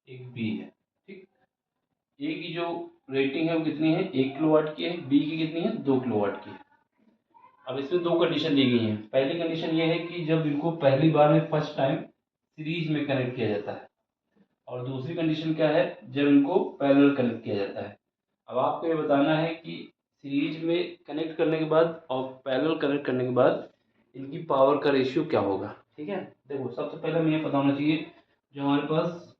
एक बी है। ठीक, ए की जो रेटिंग है वो कितनी है? 1 किलोवाट की है। बी की कितनी है? 2 किलोवाट की है। अब इसमें दो कंडीशन दी गई हैं। पहली कंडीशन ये है कि जब इनको पहली बार में फर्स्ट टाइम सीरीज में कनेक्ट किया जाता है, और दूसरी कंडीशन क्या है? जब इनको पैरेलल कनेक्ट किया जाता है। अब आपको ये बताना है कि सीरीज में कनेक्ट करने के बाद और पैरेलल कनेक्ट करने के बाद इनकी पावर का रेशियो क्या होगा। ठीक है। देखो सबसे पहले हमें ये पता होना चाहिए जो हमारे पास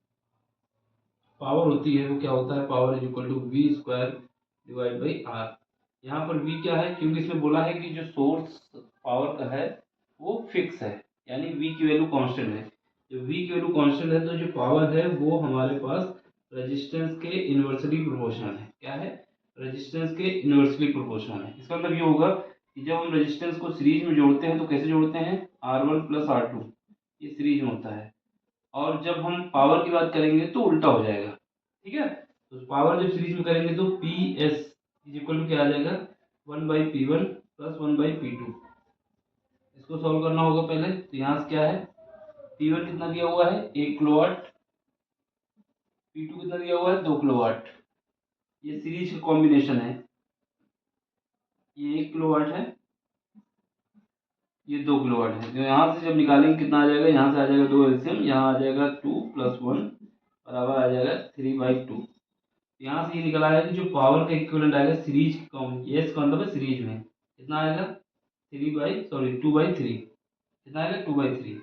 पावर होती है वो क्या होता है, power is equal to V square divide by R. यहाँ पर वी क्या है, क्योंकि इसमें बोला है कि जो सोर्स पावर का है वो फिक्स है, यानी वी की वैल्यू कांस्टेंट है। जो वी की वैल्यू कांस्टेंट है तो जो पावर है वो हमारे पास रेजिस्टेंस के इन्वर्सली प्रोपोर्शनल है। क्या है, रेजिस्टेंस के इन्वर्सली प्रोपोर्शनल है। इसका मतलब ये होगा कि जब हम रेजिस्टेंस को सीरीज में जोड़ते हैं तो कैसे जोड़ते हैं, R1 प्लस R2, ये सीरीज में होता है। और जब हम पावर की बात करेंगे तो उल्टा हो जाएगा। ठीक है, तो पावर जब सीरीज में करेंगे तो P S is equal to क्या आ जाएगा, 1/P1 प्लस 1/P2। इसको सॉल्व करना होगा पहले। तो यहाँ से क्या है, P1 कितना दिया हुआ है 1 किलोवाट, P2 कितना दिया हुआ है 2 किलोवाट। ये सीरीज का कॉम्बिनेशन है, ये 1 किलोवाट है, ये 2 किलोवाट है। तो यहाँ से जब निकालेंगे कितना आ जाएगा, यहाँ से आ जाएगा 2 एलसीएम, यहाँ आ जाएगा 2 प्लस 1 बराबर आ जाएगा 3/2। यहाँ से ये निकल आया कि जो पावर का इक्विवेलेंट आएगा सीरीज ये इसका मतलब है सीरीज में कितना आएगा 2/3, कितना आएगा 2/3।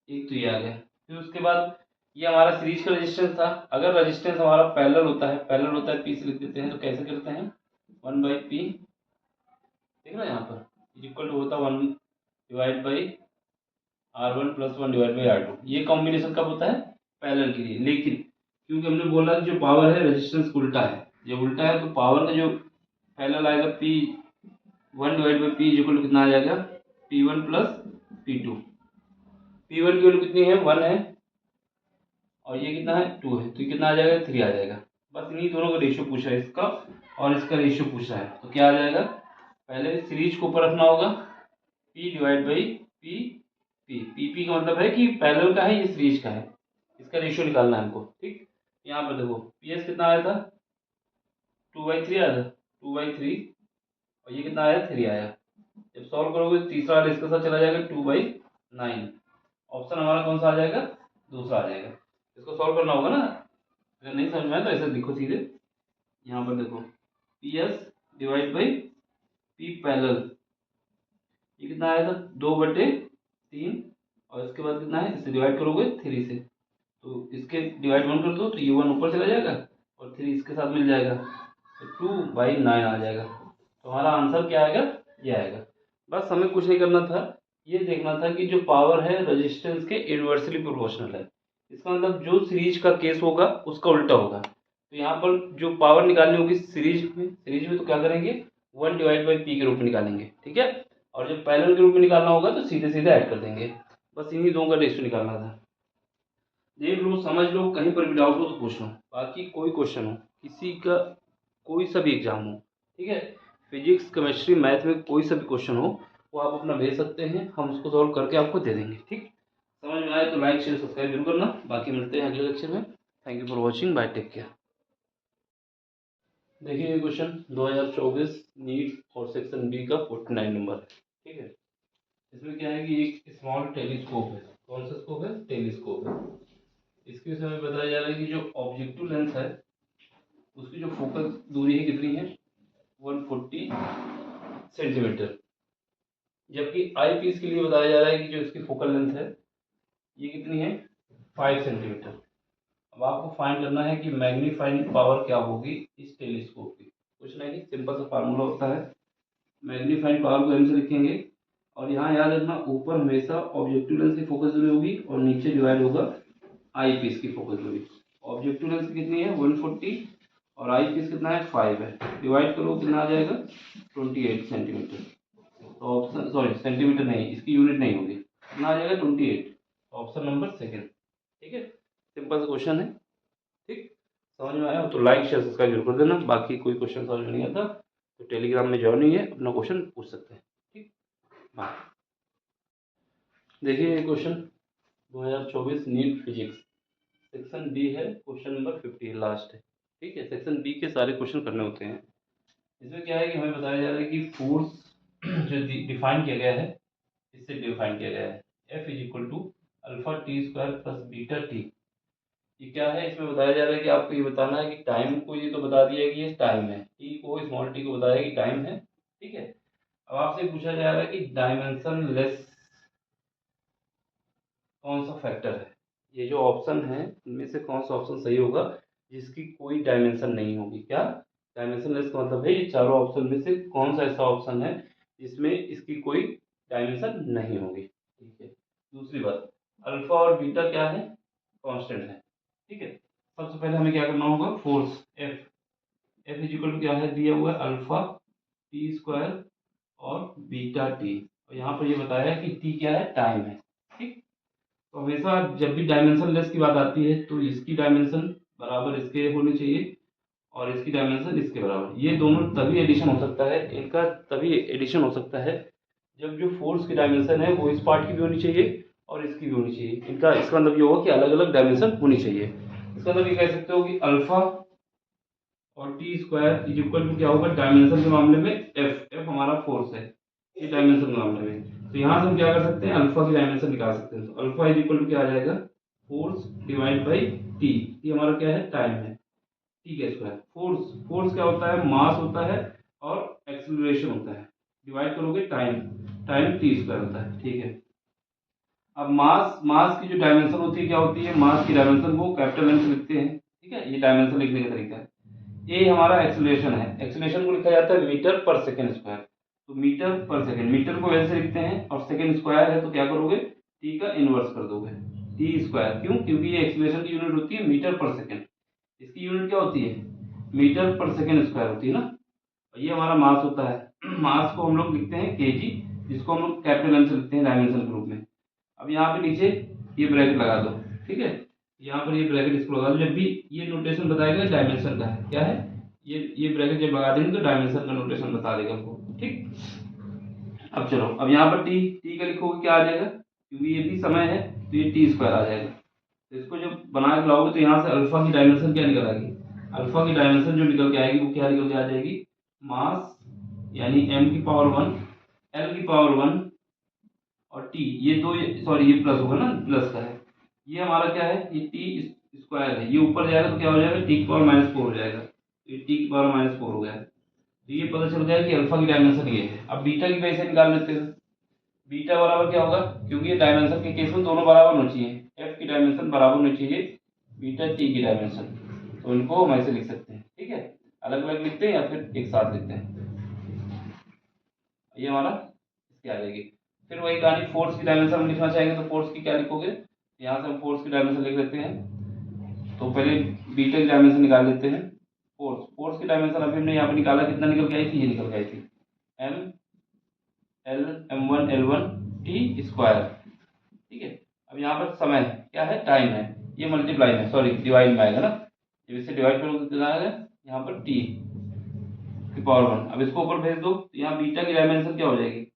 एक तो ये आ गया। फिर उसके बाद ये हमारा सीरीज का रेजिस्टेंस था। अगर रेजिस्टेंस हमारा पैरेलल होता है पी से लिख देते हैं तो कैसे करते हैं 1/P, देख रहे हैं यहाँ पर इक्वल टू होता है 1 divide by R1 plus 1 divide by R2। ये कॉम्बिनेशन कब होता है, पैरेलल के लिए। लेकिन क्योंकि हमने बोला कि जो पावर है रेजिस्टेंस उल्टा है, जब उल्टा है तो पावर का जो पैरेलल आएगा P1 divide by P equal to कितना आ जाएगा P1 प्लस P2। P1 की वैल्यू कितनी है 1 है और ये कितना है 2 है, तो ये कितना आ जाएगा 3 आ जाएगा। बस इन्हीं दोनों का रेशियो पूछा है, इसका और इसका रेशियो पूछा है। तो क्या आ जाएगा, पहले सीरीज को ऊपर रखना होगा P डिवाइड बाई P का मतलब है कि पैरेलल का है ये सीरीज का है, इसका रेशियो निकालना है हमको। ठीक, यहाँ पर देखो पी एस कितना आया था 2/3 आया था 2/3 और ये कितना आया 3 आया। जब सॉल्व करोगे तो तीसरा वाला इसके साथ चला जाएगा 2/9। ऑप्शन हमारा कौन सा आ जाएगा, दूसरा आ जाएगा। इसको सॉल्व करना होगा ना, अगर नहीं समझ में आया तो ऐसे लिखो सीधे। यहाँ पर देखो P S divide by P parallel, ये कितना आया था 2/3 और इसके बाद कितना है, इसे डिवाइड करोगे 3 से, तो इसके डिवाइड 1 कर दो तो ये 1 ऊपर चला जाएगा और 3 इसके साथ मिल जाएगा, तो 2/9 आ जाएगा। तो हमारा आंसर क्या आएगा, ये आएगा। बस हमें कुछ नहीं करना था, ये देखना था कि जो पावर है रेजिस्टेंस के इन्वर्सली प्रोपोर्शनल है। इसका मतलब जो सीरीज का केस होगा उसका उल्टा होगा। तो यहाँ पर जो पावर निकालनी होगी सीरीज में तो क्या करेंगे 1 डिवाइड बाई पी के रूप में निकालेंगे। ठीक है, और जब पैरेलल के रूप में निकालना होगा तो सीधे सीधे ऐड कर देंगे। बस इन्हीं दोनों का रेशियो निकालना था। देख लो, समझ लो, कहीं पर भी डाउट हो तो पूछ लो। बाकी कोई क्वेश्चन हो, किसी का कोई सा भी एग्जाम हो, ठीक है, फिजिक्स केमिस्ट्री मैथ में कोई सा भी क्वेश्चन हो वो आप अपना भेज सकते हैं, हम उसको सॉल्व करके आपको दे देंगे। ठीक, समझ में आए तो लाइक शेयर सब्सक्राइब जरूर करना। बाकी मिलते हैं अगले लेक्चर में। Thank you for watching, bye, take care. देखिए ये क्वेश्चन 2024 नीट और सेक्शन बी का 49 नंबर है। ठीक है, इसमें क्या है कि एक स्मॉल टेलीस्कोप है। कौन सा स्कोप है, टेलीस्कोप है। इसके विषय में बताया जा रहा है कि जो ऑब्जेक्टिव लेंस है उसकी जो फोकस दूरी है कितनी है 140 सेंटीमीटर, जबकि आई पीस के लिए बताया जा रहा है कि जो इसकी फोकल लेंथ है ये कितनी है 5 सेंटीमीटर। अब आपको फाइंड करना है कि मैग्नीफाइंग पावर क्या होगी इस टेलीस्कोप की। कुछ नहीं, सिंपल सा फार्मूला होता है, मैग्नीफाइंग पावर को एम से लिखेंगे और यहाँ याद रखना ऊपर हमेशा ऑब्जेक्टिव लेंस की फोकस दूरी होगी और नीचे डिवाइड होगा आई पीस की फोकस दूरी। ऑब्जेक्टिव लेंस कितनी है 140 और आई पीस कितना है 5 है, डिवाइड करो कितना आ जाएगा 28 सेंटीमीटर। तो ऑप्शन सॉरी सेंटीमीटर नहीं, इसकी यूनिट नहीं होगी, कितना आ जाएगा 28। Option number second. ठीक है, सिंपल सा क्वेश्चन है। ठीक, समझ में आया हो तो लाइक शेयर सब्सक्राइब जरूर कर देना। बाकी कोई क्वेश्चन समझ में नहीं आता तो टेलीग्राम में ज्वाइन है, अपना क्वेश्चन पूछ सकते हैं। ठीक, बाय। देखिए ये question 2024 NEET physics section B है, क्वेश्चन नंबर 50 लास्ट है। ठीक है, सेक्शन बी के सारे क्वेश्चन करने होते हैं। इसमें क्या है कि हमें बताया जा रहा है कि फोर्स जो डिफाइन किया गया है, इससे डिफाइन किया गया है F is equal to alpha T square plus beta T. ये क्या है, इसमें बताया जा रहा है कि आपको ये बताना है कि टाइम को, ये तो बता दिया है कि ये टाइम है, टी को स्मॉल टी को बताया है कि टाइम है। ठीक है, अब आपसे पूछा जा रहा है कि डायमेंशन लेस कौन सा फैक्टर है, ये जो ऑप्शन है इनमें से कौन सा ऑप्शन सही होगा जिसकी कोई डायमेंशन नहीं होगी। क्या डायमेंशनलेस का मतलब है ये चारों ऑप्शन में से कौन सा ऐसा ऑप्शन है जिसमें इसकी कोई डायमेंशन नहीं होगी। ठीक है, दूसरी बात, अल्फा और बीटा क्या है, कांस्टेंट है। ठीक है, सबसे पहले हमें क्या करना होगा, force F, F is equal to क्या है दिया हुआ है, अल्फा टी स्क्वायर और बीटा टी, और यहाँ पर ये बताया है कि टी क्या है, टाइम है। ठीक, तो हमेशा जब भी डायमेंशन लेस की बात आती है तो इसकी डायमेंशन बराबर इसके होनी चाहिए और इसकी डायमेंशन इसके बराबर। ये दोनों तभी एडिशन हो सकता है, इनका तभी एडिशन हो सकता है जब जो फोर्स की डायमेंशन है वो इस पार्ट की भी होनी चाहिए और इसकी भी होनी चाहिए। इनका इसका मतलब ये होगा कि अलग अलग डायमेंशन होनी चाहिए। इसका मतलब ये कह सकते हो कि अल्फा और T square is equal to क्या होगा, डायमेंशन के मामले में एफ, एफ हमारा फोर्स है ये डायमेंशन के मामले में। तो यहाँ से हम क्या कर सकते हैं, अल्फा की डायमेंशन निकाल सकते हैं। तो अल्फा इज इक्वल टू क्या आ जाएगा, फोर्स डिवाइड बाई टी, ये हमारा क्या है, टाइम है, टी का स्क्वायर। फोर्स, फोर्स क्या होता है, मास होता है और एक्सेलरेशन होता है, डिवाइड करोगे टाइम, टाइम टी स्क्वायर होता है। ठीक है, अब मास, मास की जो डायमेंशन होती है क्या होती है, मास की डायमेंशन को कैपिटल एम से लिखते हैं। ठीक है, ये डायमेंशन लिखने का तरीका है। ये हमारा एक्सेलरेशन है, एक्सेलरेशन को लिखा जाता है मीटर पर सेकंड स्क्वायर। तो मीटर पर सेकंड, मीटर को एल से लिखते हैं और सेकंड स्क्वायर है तो क्या करोगे, टी का इनवर्स कर दोगे, टी स्क्वायर। क्यों, क्योंकि ये एक्सेलरेशन की यूनिट होती है मीटर पर सेकंड, इसकी यूनिट क्या होती है, मीटर पर सेकंड स्क्वायर होती है ना। और ये हमारा मास होता है मास को हम लोग लिखते हैं केजी, जिसको हम लोग कैपिटल एम से लिखते हैं डायमेंशन के रूप में। अब यहाँ पे नीचे ये ब्रैकेट लगा दो। ठीक है, यहाँ पर ये ब्रैकेट इसको लगा दो, जब भी ये नोटेशन बताएगा डायमेंशन का है, क्या है, ये ब्रैकेट जब लगा देंगे तो डायमेंशन का नोटेशन बता देगा हमको। ठीक, अब चलो, अब यहाँ पर टी, टी का लिखोगे क्या आ जाएगा, क्योंकि ये भी समय है तो ये टी स्क्वायर आ जाएगा। तो इसको जब बना के लाओगे तो यहाँ से अल्फा की डायमेंशन क्या निकल आएगी, अल्फा की डायमेंशन जो निकल के आएगी वो क्या निकल के आ जाएगी, मास यानी m की पावर 1, l की पावर 1 और t, ये दो, सॉरी ये प्लस होगा ना, प्लस का है, ये हमारा क्या है, ये टी स्क्वायर है, ये ऊपर जाएगा तो क्या हो जाएगा, टी की पावर -4 हो जाएगा, ये टी की पावर -4 हो गया। तो ये पता चल गया कि अल्फा की डायमेंशन ये है। अब बीटा की वैसे निकाल लेते हैं, बीटा बराबर क्या होगा, क्योंकि ये डायमेंशन के केस में दोनों बराबर होनी चाहिए, एफ की डायमेंशन बराबर होनी चाहिए बीटा टी की डायमेंशन, तो इनको हम ऐसे लिख सकते हैं। ठीक है, अलग अलग लिखते हैं या फिर एक साथ लिखते हैं, ये हमारा इसकी आ जाएगी। फिर वही कहानी, फोर्स की डायमेंशन हम लिखना चाहेंगे तो फोर्स की क्या लिखोगे, यहाँ से हम फोर्स की डायमेंशन लिख लेते हैं। तो पहले बीटा की डायमेंशन निकाल लेते हैं, फोर्स, फोर्स की डायमेंशन अभी हमने यहाँ पे निकाला, कितना निकल के आई थी, ये निकल के आई थी M L m1 l1 T square. ठीक है, अब यहाँ पर समय क्या है, टाइम है, ये मल्टीप्लाई में, सॉरी डिवाइड में आएगा ना, जब इससे डिवाइड करोगे तो कितना आएगा, यहाँ पर टी की पावर 1। अब इसको ऊपर भेज दो तो यहाँ बीटा की डायमेंशन क्या हो जाएगी,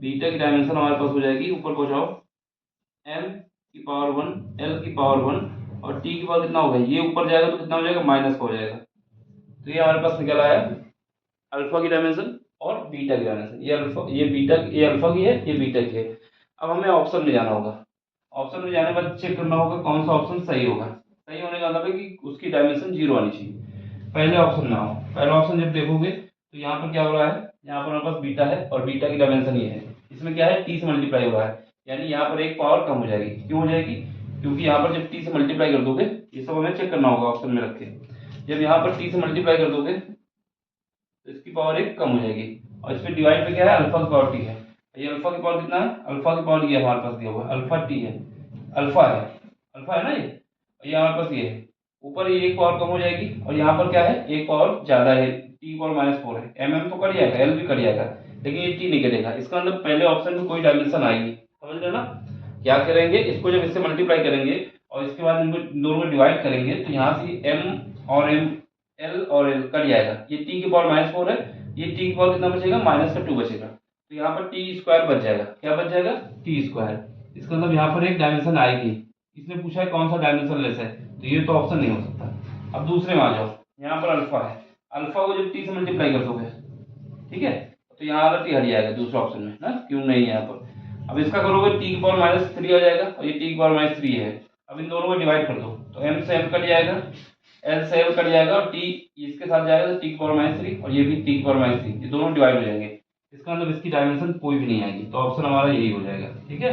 बीटा की डायमेंशन हमारे पास हो जाएगी, ऊपर पहुंचाओ, m की पावर 1 l की पावर 1 और t की पावर कितना होगा, ये ऊपर जाएगा तो कितना हो जाएगा, माइनस का हो जाएगा। तो ये हमारे पास निकल आया अल्फा की डायमेंशन और बीटा की डायमेंशन, ये अल्फा, ये बीटा, ये अल्फा की है, ये बीटा की है। अब हमें ऑप्शन में जाना होगा, ऑप्शन में जाने के बाद चेक करना होगा कौन सा ऑप्शन सही होगा। सही होने का मतलब है कि उसकी डायमेंशन 0 आनी चाहिए। पहले ऑप्शन में आओ, पहला ऑप्शन जब देखोगे तो यहाँ पर क्या हो रहा है, यहाँ पर हमारे पास बीटा है और बीटा की डायमेंशन ये है, इसमें क्या है, टी से मल्टीप्लाई हो रहा है, यानी यहाँ पर एक पावर कम हो जाएगी। क्यों हो जाएगी, क्योंकि यहाँ पर जब टी से मल्टीप्लाई कर दोगे, ये सब हमें चेक करना होगा ऑप्शन में रख के, जब यहाँ पर टी से मल्टीप्लाई कर दोगे तो इसकी पावर एक कम हो जाएगी, और इसमें डिवाइड पे क्या है, अल्फा की पावर टी है, ये अल्फा की पावर कितना है, अल्फा की पावर ये हमारे पास दिया हुआ है, अल्फा टी है, अल्फा है, अल्फा है ना ये हमारे पास ये है, ऊपर ये एक पावर कम हो जाएगी और यहाँ पर क्या है, एक पावर ज्यादा है, टी पावर -4 है, mm तो कट जाएगा, l भी कट जाएगा, लेकिन ये टी नहीं कटेगा। इसका मतलब पहले ऑप्शन में कोई डायमेंशन आएगी, समझ रहे ना। क्या करेंगे, इसको जब इससे मल्टीप्लाई करेंगे और इसके बाद इनको दोनों को डिवाइड करेंगे तो यहाँ से m और m, l और l कट जाएगा, ये t की पावर -4 है, ये t की पावर कितना बचेगा, -2 बचेगा, तो यहाँ पर टी स्क्वायर बच जाएगा, क्या बच जाएगा, टी स्क्वायर। इसका मतलब यहाँ पर एक डायमेंशन आएगी। इसने पूछा है कौन सा डायमेंशन लेस है, तो ये तो ऑप्शन नहीं हो सकता। अब दूसरे में आ जाओ, यहाँ पर अल्फा है, अल्फा को जब टी से मल्टीप्लाई कर दोगे, ठीक है, तो यहाँ वाला टी हट जाएगा दूसरे ऑप्शन में ना, क्यों नहीं है यहाँ पर। अब इसका करोगे टी की पावर -3 आ जाएगा और ये टी की पावर -3 है। अब इन दोनों को डिवाइड कर दो तो m से m कट जाएगा, l से l कट जाएगा और t इसके साथ जाएगा तो t की पावर -3 और ये भी t की पावर -3, ये दोनों डिवाइड हो जाएंगे। इसका मतलब इसकी डायमेंशन कोई भी नहीं आएगी, तो ऑप्शन हमारा यही हो जाएगा। ठीक है,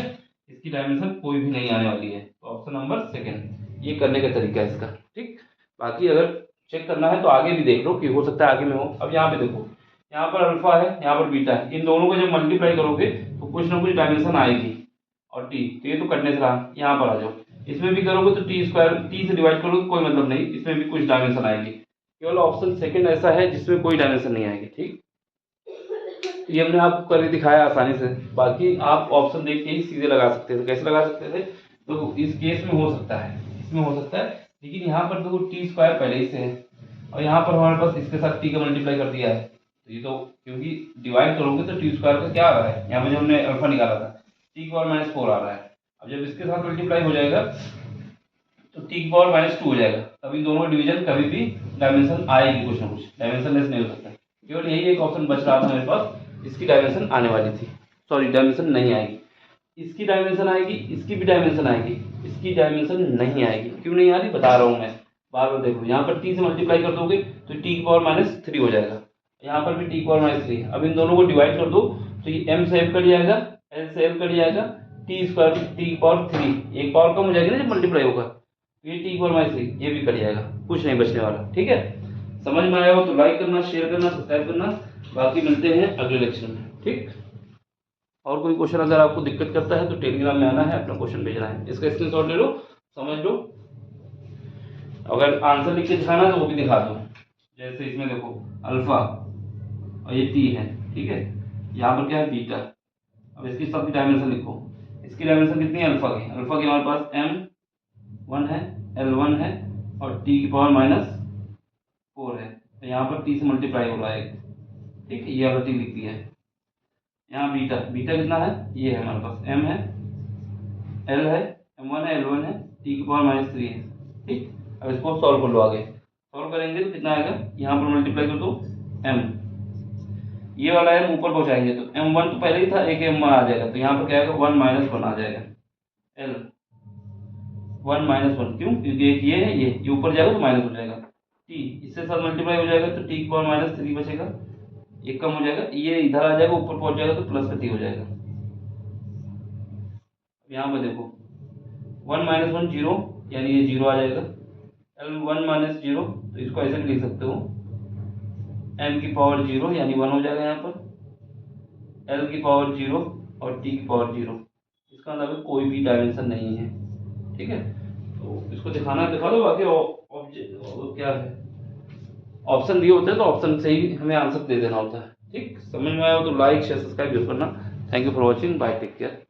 इसकी डायमेंशन कोई भी नहीं आने वाली है। तो ऑप्शन नंबर सेकंड, ये करने का तरीका है इसका। ठीक, बाकी अगर चेक करना है तो आगे भी देख लो कि हो सकता है आगे में हो। अब यहाँ पे देखो, यहाँ पर अल्फा है, यहाँ पर बीटा है, इन दोनों को जब मल्टीप्लाई करोगे तो कुछ ना कुछ डायमेंशन आएगी। और टी, तो ये तो कटने से रहा, यहाँ पर आ जाओ, इसमें भी करोगे तो टी स्क्वायर, टी से डिवाइड करोगे कोई मतलब नहीं, इसमें भी कुछ डायमेंशन आएगी। केवल ऑप्शन सेकंड ऐसा है जिसमें कोई डायमेंशन नहीं आएगी। ठीक, ये हमने आपको करके दिखाया आसानी से। बाकी आप ऑप्शन देख के ही सीधे लगा सकते थे। कैसे लगा सकते थे, तो इस केस में हो सकता है, इसमें हो सकता है, लेकिन यहाँ पर देखो टी स्क्वायर पहले ही से है और यहाँ पर हमारे पास इसके साथ टी का मल्टीप्लाई कर दिया है, तो ये तो क्योंकि डिवाइड करोगे तो टी स्क्वायर का क्या आ रहा है, यहाँ पर जो हमने अल्फा निकाला था टी की पावर -4 आ रहा है। अब जब इसके साथ मल्टीप्लाई हो जाएगा तो टी की पावर -2 हो जाएगा। तब इन दोनों डिवीजन कभी भी डायमेंशन आएगी, कुछ ना कुछ डायमेंशन लेस नहीं हो सकता। केवल यही एक ऑप्शन बच रहा था मेरे पास, इसकी डायमेंशन आने वाली थी, सॉरी डायमेंशन नहीं आएगी, इसकी डायमेंशन आएगी, इसकी भी डायमेंशन आएगी, इसकी डायमेंशन नहीं आएगी। क्यों नहीं आ रही बता रहा हूँ मैं, बार बार देखो, यहाँ पर टी से मल्टीप्लाई कर दोगे तो टी की पावर -3 हो जाएगा, यहाँ पर भी टी की पावर -3। अब इन दोनों को डिवाइड कर दो तो ये m से f कट जाएगा, l से f कट जाएगा, टी स्क्वायर टी की पावर 3, एक पावर कम हो जाएगी ना जब मल्टीप्लाई होगा, ये टी की पावर -3 ये भी कट जाएगा, कुछ नहीं बचने वाला। ठीक है, समझ में आया हो तो लाइक करना, शेयर करना, सब्सक्राइब करना। बाकी मिलते हैं अगले लेक्चर में। ठीक, और कोई क्वेश्चन अगर आपको दिक्कत करता है तो टेलीग्राम में आना है, अपना क्वेश्चन भेजना है, इसका स्क्रीनशॉट ले लो, समझ लो, अगर आंसर लिख के दिखाना है तो वो भी दिखा दो। जैसे इसमें देखो अल्फा और ये टी है, ठीक है, यहाँ पर क्या है बीटा। अब इसकी सबकी डायमेंशन लिखो, इसकी डायमेंशन कितनी है अल्फा की, अल्फा की हमारे पास m1 है, l1 है और t की पावर -4 है, तो यहाँ पर t से मल्टीप्लाई हो रहा है। ठीक है, ये वाला t लिख दिया है। यहाँ बीटा, बीटा कितना है, ये है हमारे पास m है, l है, m1 है, l1 है, t की पावर -3 है। ठीक, अब इसको सॉल्व कर लो, आगे सॉल्व करेंगे तो कितना आएगा, यहाँ पर मल्टीप्लाई कर दो m, ये वाला m ऊपर पहुँचाएंगे तो m1 तो पहले ही था, एक m1 आ जाएगा, तो यहाँ पर क्या आएगा 1 - 1 आ जाएगा, l 1 - 1, क्यों, क्योंकि एक ये है, ये ऊपर जाएगा तो माइनस हो जाएगा, t इससे साथ मल्टीप्लाई हो जाएगा तो t की पावर -3 बचेगा, ये कम हो जाएगा, ये इधर आ जाएगा, ऊपर पहुंच जाएगा तो प्लस का t हो जाएगा। यहाँ पर देखो 1 - 1 0, यानी ये 0 आ जाएगा, l1 - 0, तो इसको ऐसे भी लिख सकते हो m की पावर 0 यानी 1 हो जाएगा, यहाँ पर l की पावर 0 और t की पावर 0, इसका मतलब कोई भी डायमेंशन नहीं है। ठीक है, तो इसको दिखाना दिखा दो, बाकी ऑब्जेक्ट क्या है, ऑप्शन दिए होते हैं तो ऑप्शन से ही हमें आंसर दे देना होता है। ठीक, समझ में आया हो तो लाइक शेयर सब्सक्राइब जरूर करना। Thank you for watching, bye, take care.